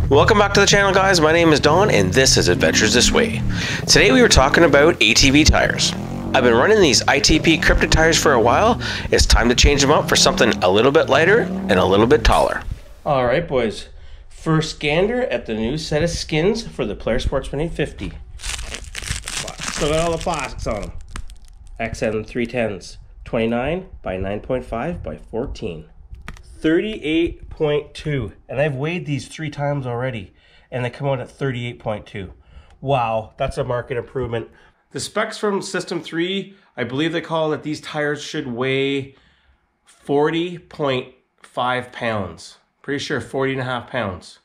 Welcome back to the channel, guys. My name is Don and this is Adventures This Way. Today we were talking about ATV tires. I've been running these ITP Cryptid tires for a while. It's time to change them up for something a little bit lighter and a little bit taller. Alright boys, first gander at the new set of skins for the Player Sportsman 850. Still got all the plastics on them. XM 310s, 29 by 9.5 by 14. 38.2, and I've weighed these 3 times already and they come out at 38.2. Wow, that's a market improvement. The specs from System 3, I believe they call it these tires should weigh 40.5 pounds. Pretty sure 40.5 pounds.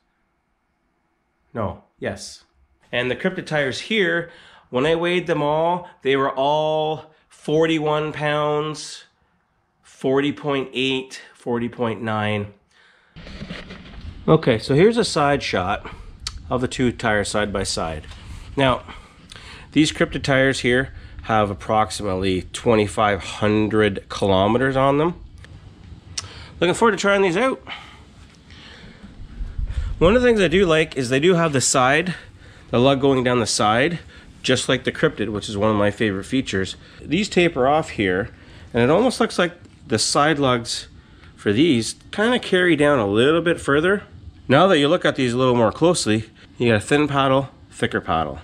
No, yes. And the Cryptid tires here, when I weighed them all, they were all 41 pounds, 40.8, 40.9. Okay, so here's a side shot of the two tires side by side. Now, these Cryptid tires here have approximately 2,500 kilometers on them. Looking forward to trying these out. One of the things I do like is they do have the lug going down the side, just like the Cryptid, which is one of my favorite features. These taper off here, and it almost looks like the side lugs for these kind of carry down a little bit further. Now that you look at these a little more closely, you got a thin paddle, thicker paddle.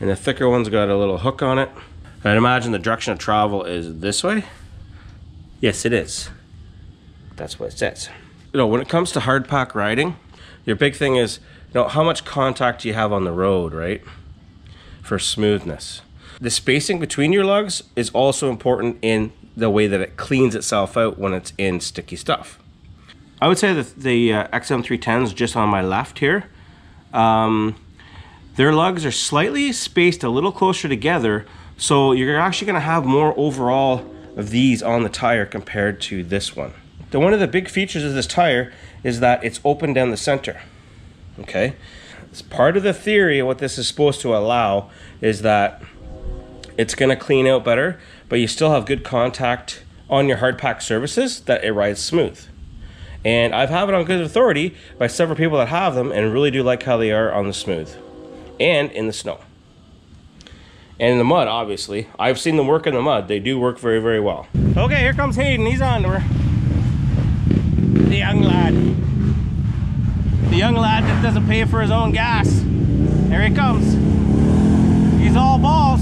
And the thicker one's got a little hook on it. I'd imagine the direction of travel is this way. Yes, it is. That's what it says. You know, when it comes to hard pack riding, your big thing is, you know, how much contact do you have on the road, right? For smoothness. The spacing between your lugs is also important in the way that it cleans itself out when it's in sticky stuff. I would say that the XM 310s just on my left here, their lugs are slightly spaced a little closer together, so you're actually going to have more overall of these on the tire compared to this one. One of the big features of this tire is that it's open down the center. Okay, it's part of the theory of what this is supposed to allow is that it's going to clean out better, but you still have good contact on your hard pack surfaces that it rides smooth. And I've had it on good authority by several people that have them and really do like how they are on the smooth and in the snow. And in the mud, obviously. I've seen them work in the mud. They do work very, very well. Okay, here comes Hayden. He's on to her. The young lad. The young lad that doesn't pay for his own gas. Here he comes. He's all balls.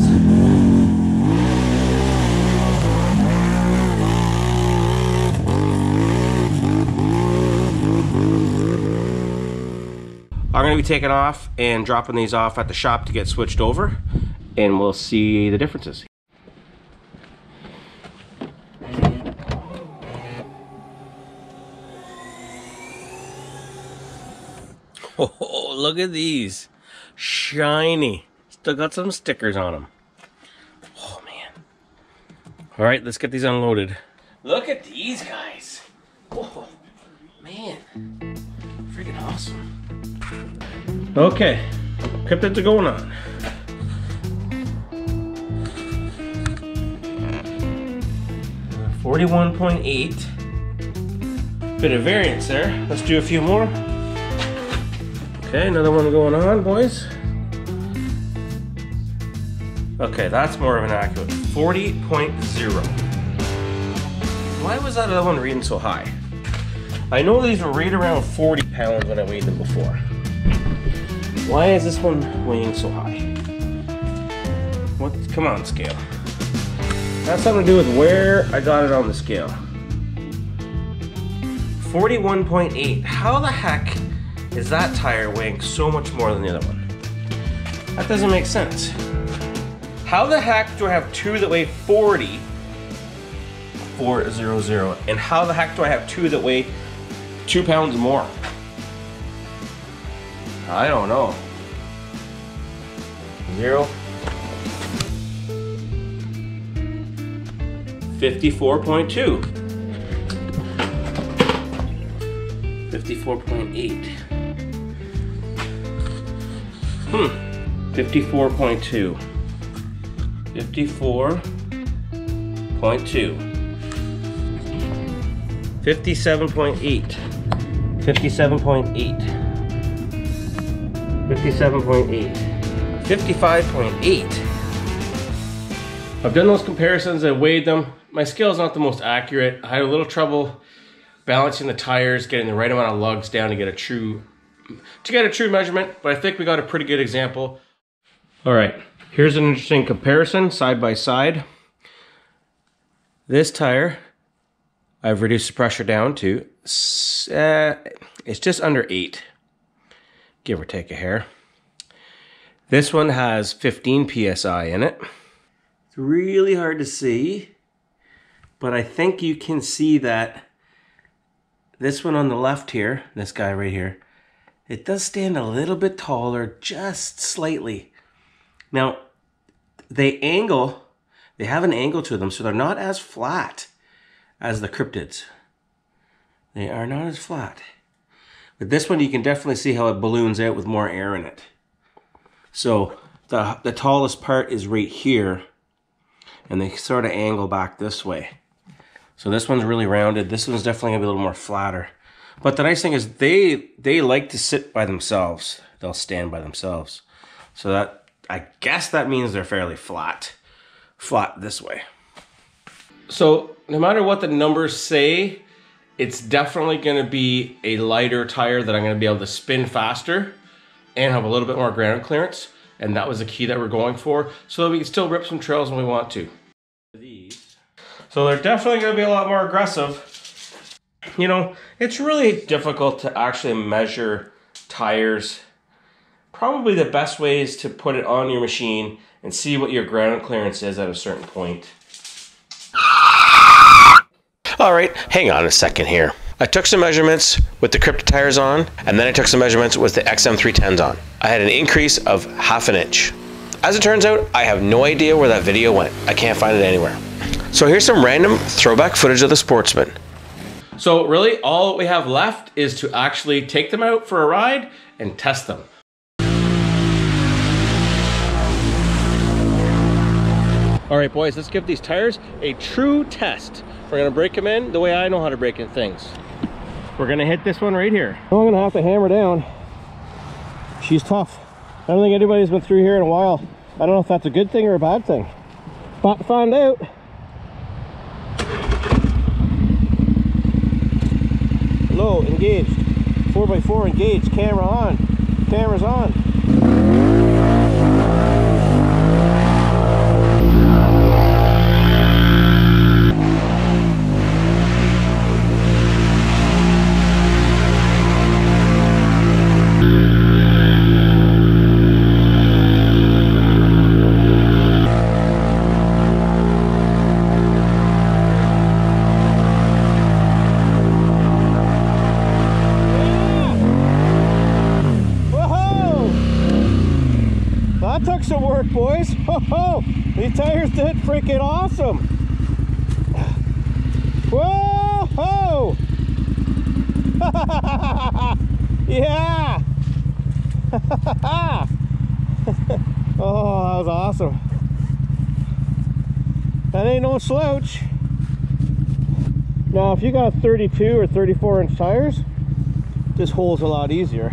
I'm going to be taking off and dropping these off at the shop to get switched over, and we'll see the differences. Oh, look at these. Shiny. Still got some stickers on them. Oh, man. All right, let's get these unloaded. Look at these guys. Oh, man. Freaking awesome. Okay, Cryptids are going on. $41.8. Bit of variance there. Let's do a few more. Okay, another one going on, boys. Okay, that's more of an accurate. 40.0. Why was that other one reading so high? I know these were right around 40 pounds when I weighed them before. Why is this one weighing so high? What? Come on, scale. That's something to do with where I got it on the scale. 41.8. How the heck is that tire weighing so much more than the other one? That doesn't make sense. How the heck do I have two that weigh 40? 400. And how the heck do I have two that weigh 2 pounds more? I don't know. 0. 54.2. 54.8. 54.2. 54.2. 57.8. 57.8. 57.8. 55.8. I've done those comparisons, I weighed them. My scale is not the most accurate. I had a little trouble balancing the tires, getting the right amount of lugs down to get a true measurement, but I think we got a pretty good example. All right, here's an interesting comparison side by side. This tire, I've reduced the pressure down to, it's just under 8, give or take a hair. This one has 15 PSI in it. It's really hard to see, but I think you can see that this one on the left here, this guy right here, it does stand a little bit taller, just slightly. Now, they have an angle to them, so they're not as flat as the Cryptids. They are not as flat. But this one, you can definitely see how it balloons out with more air in it. So the tallest part is right here, and they sort of angle back this way. So this one's really rounded. This one's definitely gonna be a little more flatter. But the nice thing is they like to sit by themselves. They'll stand by themselves. So that, I guess that means they're fairly flat this way. So no matter what the numbers say, it's definitely gonna be a lighter tire that I'm gonna be able to spin faster and have a little bit more ground clearance. And that was the key that we're going for, so that we can still rip some trails when we want to. So they're definitely gonna be a lot more aggressive. You know, it's really difficult to actually measure tires. Probably the best way is to put it on your machine and see what your ground clearance is at a certain point. All right, hang on a second here. I took some measurements with the Cryptid tires on, and then I took some measurements with the XM310s on. I had an increase of 1/2 inch. As it turns out, I have no idea where that video went. I can't find it anywhere. So here's some random throwback footage of the Sportsman. So really, all we have left is to actually take them out for a ride and test them. All right, boys, let's give these tires a true test. We're gonna break them in the way I know how to break in things. We're gonna hit this one right here. I'm gonna have to hammer down. She's tough. I don't think anybody's been through here in a while. I don't know if that's a good thing or a bad thing. About to find out. Low, engaged. 4x4 engaged, camera on. Camera's on. Some work, boys. Whoa, these tires did freaking awesome. Whoa! Yeah. Oh, that was awesome. That ain't no slouch. Now, if you got 32 or 34-inch tires, this hole's a lot easier.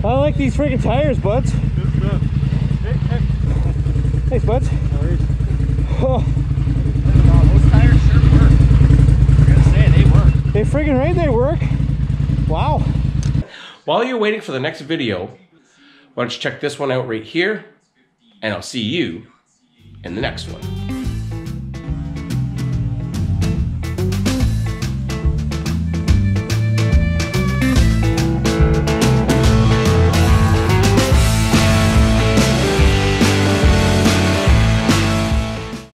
I like these freaking tires, buds. Thanks, buds. Oh. Those tires sure work. I'm gonna say they work. They freaking right, they work. Wow. While you're waiting for the next video, why don't you check this one out right here, and I'll see you in the next one.